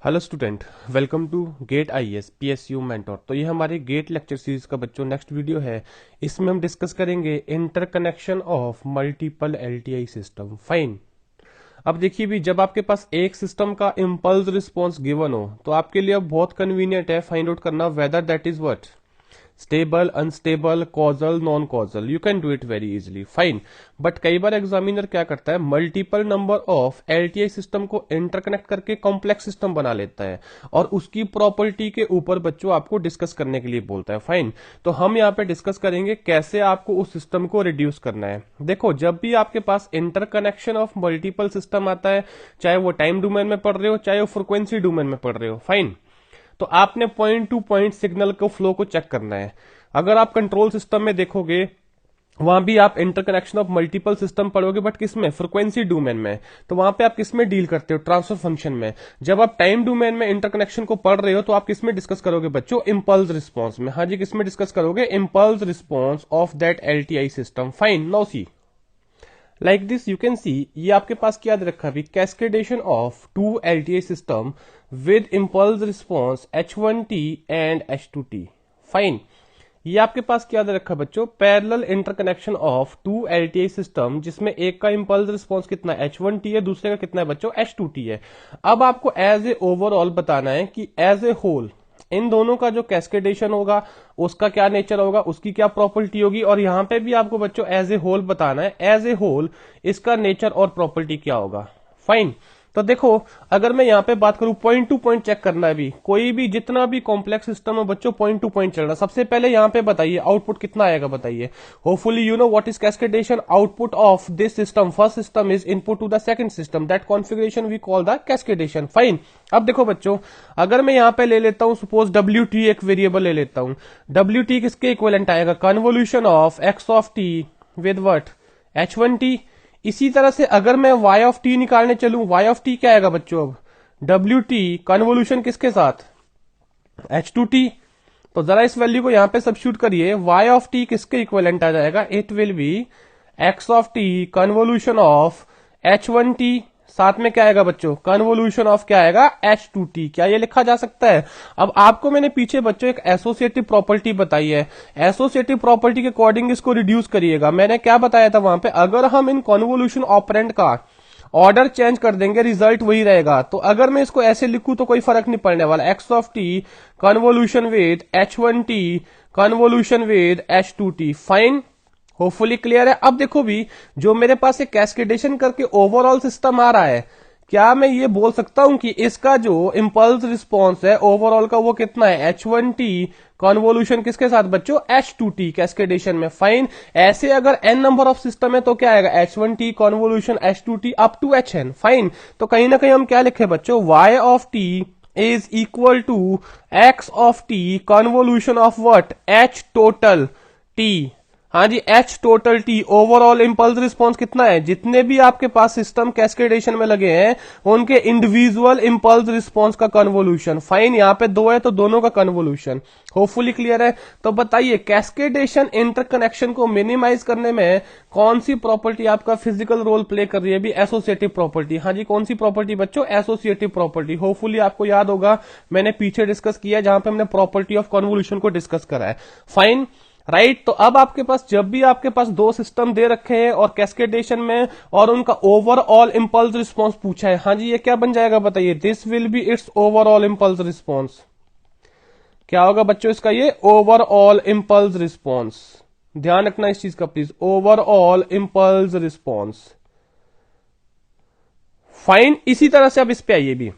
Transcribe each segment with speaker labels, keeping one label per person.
Speaker 1: Hello student, welcome to GATE IAS PSU mentor. तो ये हमारी गेट लेक्चर सीरीज का बच्चों नेक्स्ट वीडियो है। इसमें हम डिस्कस करेंगे interconnection of multiple LTI system. Fine. अब देखिए भी, जब आपके पास एक सिस्टम का इम्पल्स रिस्पॉन्स गिवन हो तो आपके लिए अब बहुत कन्वीनियंट है फाइंड आउट करना whether that is what stable, unstable, causal, non causal. You can do it very easily. Fine. But कई बार एग्जामिनर क्या करता है, multiple number of LTI system को इंटरकनेक्ट करके कॉम्प्लेक्स सिस्टम बना लेता है और उसकी प्रॉपर्टी के ऊपर बच्चों आपको डिस्कस करने के लिए बोलता है। फाइन। तो हम यहाँ पे डिस्कस करेंगे कैसे आपको उस सिस्टम को रिड्यूस करना है। देखो, जब भी आपके पास इंटरकनेक्शन ऑफ मल्टीपल सिस्टम आता है, चाहे वो टाइम डोमेन में पढ़ रहे हो चाहे वो फ्रिक्वेंसी डोमेन में पढ़ रहे हो, फाइन, तो आपने पॉइंट टू पॉइंट सिग्नल को फ्लो को चेक करना है। अगर आप कंट्रोल सिस्टम में देखोगे, वहां भी आप इंटरकनेक्शन ऑफ मल्टीपल सिस्टम पढ़ोगे, बट किसमें? फ्रिक्वेंसी डोमेन में। तो वहां पे आप किसमें डील करते हो? ट्रांसफर फंक्शन में। जब आप टाइम डोमेन में इंटरकनेक्शन को पढ़ रहे हो तो आप किसमें डिस्कस करोगे बच्चों? इंपल्स रिस्पॉन्स में। हाँ जी, किसमें डिस्कस करोगे? Impulse response of that LTI system. Fine. Now see like this you can see, ये आपके पास क्या याद रखा अभी, cascadation of two LTI system with impulse response H1T and H2T। Fine. ये आपके पास क्या याद रखा बच्चों? Parallel interconnection of two LTI system, जिसमें एक का इंपल्स रिस्पॉन्स कितना H1T है, दूसरे का कितना है बच्चों? H2T है। अब आपको एज ए ओवरऑल बताना है कि एज ए होल इन दोनों का जो कैस्केडेशन होगा उसका क्या नेचर होगा, उसकी क्या प्रॉपर्टी होगी, और यहां पे भी आपको बच्चों एज ए होल बताना है, एज ए होल इसका नेचर और प्रॉपर्टी क्या होगा। फाइन। तो देखो, अगर मैं यहां पे बात करूं, पॉइंट टू पॉइंट चेक करना है भी, कोई भी जितना भी कॉम्प्लेक्स सिस्टम हो बच्चों, पॉइंट टू पॉइंट चलना। सबसे पहले यहां पे बताइए आउटपुट कितना आएगा, बताइए। Hopefully you know what is cascadation. Output of this system, first system is input to the second system, that configuration we call the cascadation. Fine. अब देखो बच्चों, अगर मैं यहां पे ले लेता हूं सपोज WT, एक वेरिएबल ले लेता हूं। WT किसके इक्विवेलेंट आएगा? Convolution of x of t with what? H1T। इसी तरह से अगर मैं y ऑफ t निकालने चलूं, y ऑफ t क्या आएगा बच्चों? अब WT कन्वोल्यूशन किसके साथ? H2T। तो जरा इस वैल्यू को यहां पे सब्स्टिट्यूट करिए, y ऑफ t किसके इक्विवेलेंट आ जाएगा? It will be x of t convolution of H1T, साथ में क्या आएगा बच्चों? कन्वोल्यूशन ऑफ क्या आएगा? H2T। क्या ये लिखा जा सकता है? अब आपको मैंने पीछे बच्चों एक एसोसिएटिव प्रॉपर्टी बताई है, एसोसिएटिव प्रॉपर्टी के अकॉर्डिंग इसको रिड्यूस करिएगा। मैंने क्या बताया था वहां पे, अगर हम इन कन्वोल्यूशन ऑपरेंड का ऑर्डर चेंज कर देंगे रिजल्ट वही रहेगा। तो अगर मैं इसको ऐसे लिखूं तो कोई फर्क नहीं पड़ने वाला। x of t convolution with H1T convolution with H2T। Fine. Hopefully clear है। अब देखो भी, जो मेरे पास एक कैस्केडेशन करके ओवरऑल सिस्टम आ रहा है, क्या मैं ये बोल सकता हूं कि इसका जो इंपल्स रिस्पॉन्स है ओवरऑल का वो कितना है? H1T कन्वोल्यूशन किसके साथ बच्चों? H2T कैस्केडेशन में। फाइन। ऐसे अगर n नंबर ऑफ सिस्टम है तो क्या आएगा? H1T convolution H2T up to Hn। Fine. तो कहीं ना कहीं हम क्या लिखे बच्चों? y of t is equal to x of t convolution of what? H total t। हाँ जी, H total T। Overall impulse response कितना है? जितने भी आपके पास सिस्टम कैस्केडेशन में लगे हैं उनके इंडिविजुअल इंपल्स रिस्पॉन्स का कन्वोल्यूशन। फाइन। यहाँ पे दो है तो दोनों का कन्वोल्यूशन। होपफुली क्लियर है। तो बताइए, कैस्केडेशन इंटरकनेक्शन को मिनिमाइज करने में कौन सी प्रॉपर्टी आपका फिजिकल रोल प्ले कर रही है? भी एसोसिएटिव प्रॉपर्टी। हाँ जी, कौन सी प्रॉपर्टी बच्चों? Associative property. होपफुली आपको याद होगा, मैंने पीछे डिस्कस किया जहां पे हमने प्रॉपर्टी ऑफ कन्वोल्यूशन को डिस्कस करा है। फाइन। राइट। तो अब आपके पास, जब भी आपके पास दो सिस्टम दे रखे हैं और कैस्केडेशन में, और उनका ओवरऑल इंपल्स रिस्पॉन्स पूछा है, हाँ जी, ये क्या बन जाएगा बताइए? This will be it's overall impulse response. क्या होगा बच्चों इसका? ये ओवरऑल इंपल्स रिस्पॉन्स। ध्यान रखना इस चीज का please, overall impulse response. Fine. इसी तरह से अब इस पे आइए भी,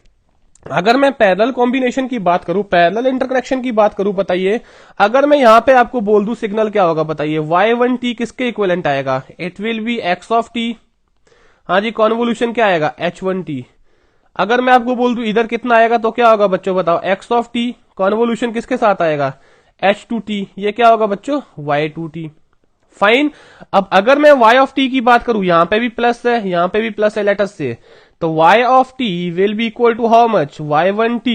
Speaker 1: अगर मैं पैरेलल कॉम्बिनेशन की बात करूं, पैरेलल इंटरकनेक्शन की बात करूं, बताइए, अगर मैं यहां पे आपको बोल दूं सिग्नल क्या होगा बताइए? y1t किसके इक्विवेलेंट आएगा? It will be x of t। हाँ जी, कॉन्वोल्यूशन क्या आएगा? H1t। अगर मैं आपको बोल दूं इधर कितना आएगा तो क्या होगा बच्चों बताओ? x ऑफ t कॉन्वोल्यूशन किसके साथ आएगा? H2t। ये क्या होगा बच्चों? y2t। फाइन। अब अगर मैं y ऑफ टी की बात करूं, यहां पे भी प्लस है, यहां पे भी प्लस है लेटस से, तो y of T will be equal to how much, y1t,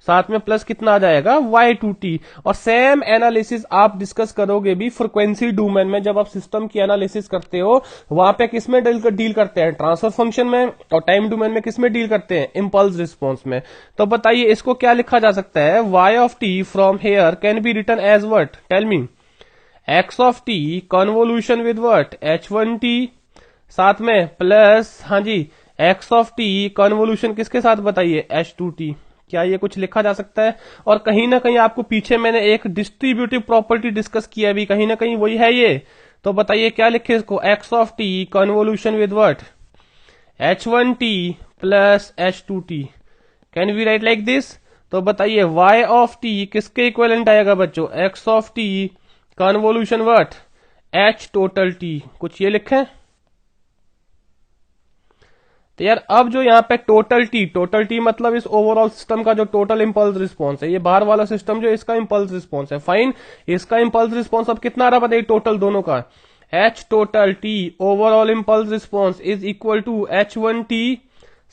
Speaker 1: साथ में प्लस कितना आ जाएगा, y2t। और सेम एनालिसिस आप डिस्कस करोगे भी फ्रीक्वेंसी डोमेन में, जब आप सिस्टम की एनालिसिस करते हो वहां पे किसमें डील करते हैं, ट्रांसफर फंक्शन में, और टाइम डोमेन में किसमें डील करते हैं, इंपल्स रिस्पॉन्स में। तो बताइए इसको क्या लिखा जा सकता है, y of T from here can be written as what, tell me, x of T convolution with what, h1t, साथ में प्लस, हाँ जी, x ऑफ टी कन्वोल्यूशन किसके साथ बताइए, h2t। क्या ये कुछ लिखा जा सकता है? और कहीं ना कहीं आपको पीछे मैंने एक डिस्ट्रीब्यूटिव प्रॉपर्टी डिस्कस किया भी, कहीं ना कहीं वही है ये। तो बताइए क्या लिखे इसको, x of T convolution with what, h1t plus h2t। Can we write like this? तो बताइए y ऑफ t किसके इक्विवेलेंट आएगा बच्चों, x of t convolution what, h total t। कुछ ये लिखें तो यार, अब जो यहाँ पे टोटल टी मतलब इस ओवरऑल सिस्टम का जो टोटल इंपल्स रिस्पॉन्स है, ये बाहर वाला सिस्टम जो इसका इंपल्स रिस्पॉन्स है, फाइन। इसका इंपल्स रिस्पॉन्स अब कितना आ रहा बताइए टोटल दोनों का, h total T overall impulse response is equal to h1t,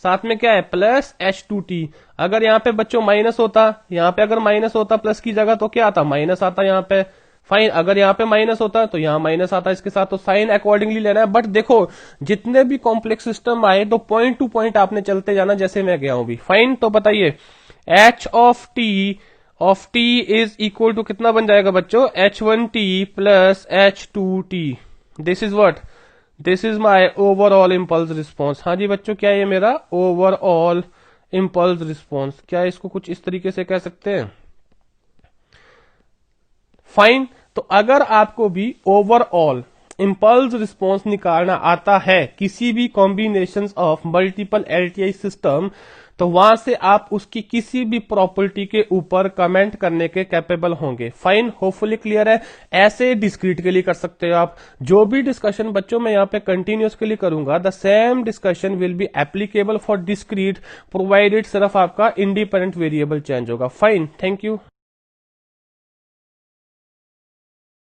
Speaker 1: साथ में क्या है प्लस h2t। अगर यहाँ पे बच्चों माइनस होता, यहाँ पे अगर माइनस होता प्लस की जगह तो क्या आता, माइनस आता यहाँ पे, फाइन। अगर यहाँ पे माइनस होता तो यहाँ माइनस आता इसके साथ, तो साइन अकॉर्डिंगली लेना है। बट देखो जितने भी कॉम्प्लेक्स सिस्टम आए तो पॉइंट टू पॉइंट आपने चलते जाना, जैसे मैं गया हूं भी, फाइन। तो बताइए h of t is equal to कितना बन जाएगा बच्चों, h1t plus h2t। This is what, this is my overall impulse response. हाँ जी बच्चों, क्या ये मेरा ओवरऑल इंपल्स रिस्पॉन्स, क्या इसको कुछ इस तरीके से कह सकते हैं, फाइन। तो अगर आपको भी ओवरऑल इंपल्स रिस्पॉन्स निकालना आता है किसी भी combination of multiple LTI system, तो वहां से आप उसकी किसी भी प्रॉपर्टी के ऊपर कमेंट करने के कैपेबल होंगे, फाइन। होपफुली क्लियर है। ऐसे डिस्क्रीट के लिए कर सकते हो आप। जो भी डिस्कशन बच्चों मैं यहाँ पे कंटिन्यूस के लिए करूंगा, the same discussion will be applicable for discrete, provided सिर्फ आपका इंडिपेंडेंट वेरिएबल चेंज होगा, फाइन। Thank you.